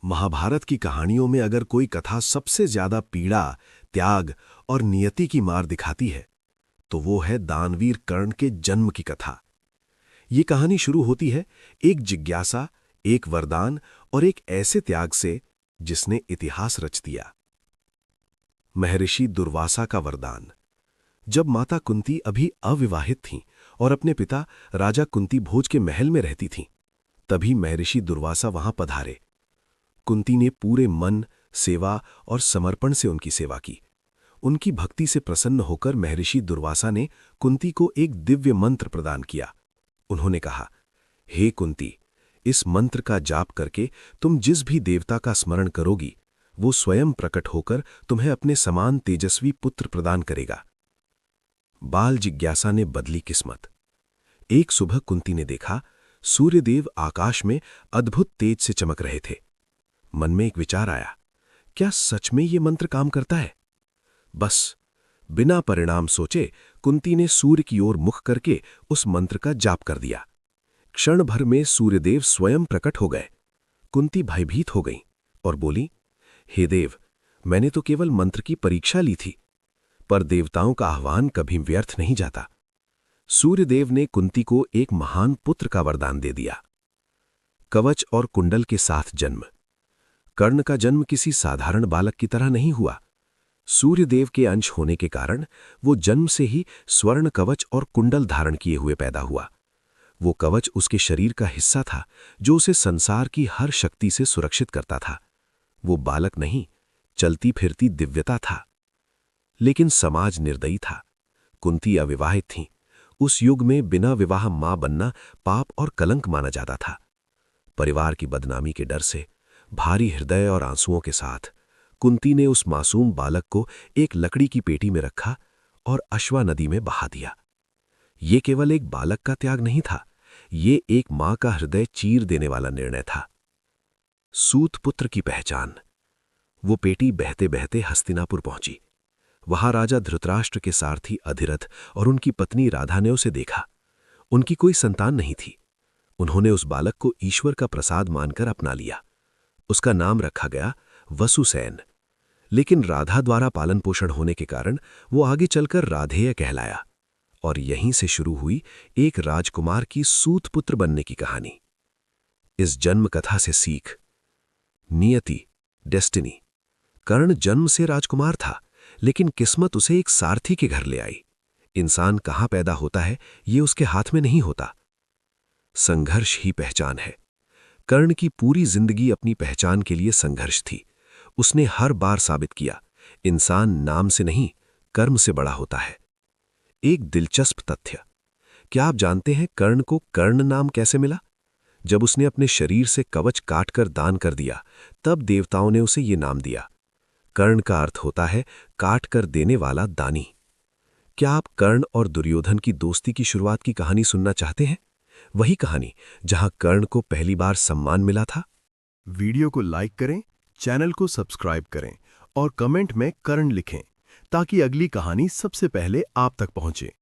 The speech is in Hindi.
महाभारत की कहानियों में अगर कोई कथा सबसे ज्यादा पीड़ा, त्याग और नियति की मार दिखाती है, तो वो है दानवीर कर्ण के जन्म की कथा। ये कहानी शुरू होती है एक जिज्ञासा, एक वरदान और एक ऐसे त्याग से जिसने इतिहास रच दिया। महर्षि दुर्वासा का वरदान। जब माता कुंती अभी अविवाहित थीं और अपने पिता राजा कुंती भोज के महल में रहती थीं, तभी महर्षि दुर्वासा वहां पधारे। कुंती ने पूरे मन, सेवा और समर्पण से उनकी सेवा की। उनकी भक्ति से प्रसन्न होकर महर्षि दुर्वासा ने कुंती को एक दिव्य मंत्र प्रदान किया। उन्होंने कहा, हे कुंती, इस मंत्र का जाप करके तुम जिस भी देवता का स्मरण करोगी, वो स्वयं प्रकट होकर तुम्हें अपने समान तेजस्वी पुत्र प्रदान करेगा। बाल जिज्ञासा ने बदली किस्मत। एक सुबह कुंती ने देखा, सूर्यदेव आकाश में अद्भुत तेज से चमक रहे थे। मन में एक विचार आया, क्या सच में ये मंत्र काम करता है? बस बिना परिणाम सोचे कुंती ने सूर्य की ओर मुख करके उस मंत्र का जाप कर दिया। क्षण भर में सूर्यदेव स्वयं प्रकट हो गए। कुंती भयभीत हो गई और बोली, हे देव, मैंने तो केवल मंत्र की परीक्षा ली थी, पर देवताओं का आह्वान कभी व्यर्थ नहीं जाता। सूर्यदेव ने कुंती को एक महान पुत्र का वरदान दे दिया। कवच और कुंडल के साथ जन्म। कर्ण का जन्म किसी साधारण बालक की तरह नहीं हुआ। सूर्यदेव के अंश होने के कारण वो जन्म से ही स्वर्ण कवच और कुंडल धारण किए हुए पैदा हुआ। वो कवच उसके शरीर का हिस्सा था जो उसे संसार की हर शक्ति से सुरक्षित करता था। वो बालक नहीं, चलती फिरती दिव्यता था। लेकिन समाज निर्दयी था। कुंती अविवाहित थी। उस युग में बिना विवाह मां बनना पाप और कलंक माना जाता था। परिवार की बदनामी के डर से भारी हृदय और आंसुओं के साथ कुंती ने उस मासूम बालक को एक लकड़ी की पेटी में रखा और अश्वा नदी में बहा दिया। ये केवल एक बालक का त्याग नहीं था, ये एक मां का हृदय चीर देने वाला निर्णय था। सूत पुत्र की पहचान। वो पेटी बहते बहते हस्तिनापुर पहुंची। वहां राजा धृतराष्ट्र के सारथी अधिरथ और उनकी पत्नी राधा ने उसे देखा। उनकी कोई संतान नहीं थी। उन्होंने उस बालक को ईश्वर का प्रसाद मानकर अपना लिया। उसका नाम रखा गया वसुसेन। लेकिन राधा द्वारा पालन पोषण होने के कारण वो आगे चलकर राधेय कहलाया और यहीं से शुरू हुई एक राजकुमार की सूत पुत्र बनने की कहानी। इस जन्म कथा से सीख। नियति, डेस्टिनी। कर्ण जन्म से राजकुमार था, लेकिन किस्मत उसे एक सारथी के घर ले आई। इंसान कहां पैदा होता है, ये उसके हाथ में नहीं होता। संघर्ष ही पहचान है। कर्ण की पूरी जिंदगी अपनी पहचान के लिए संघर्ष थी। उसने हर बार साबित किया, इंसान नाम से नहीं, कर्म से बड़ा होता है। एक दिलचस्प तथ्य, क्या आप जानते हैं कर्ण को कर्ण नाम कैसे मिला? जब उसने अपने शरीर से कवच काटकर दान कर दिया, तब देवताओं ने उसे ये नाम दिया। कर्ण का अर्थ होता है काट कर देने वाला दानी। क्या आप कर्ण और दुर्योधन की दोस्ती की शुरुआत की कहानी सुनना चाहते हैं? वही कहानी जहां कर्ण को पहली बार सम्मान मिला था। वीडियो को लाइक करें, चैनल को सब्सक्राइब करें और कमेंट में कर्ण लिखें ताकि अगली कहानी सबसे पहले आप तक पहुंचे।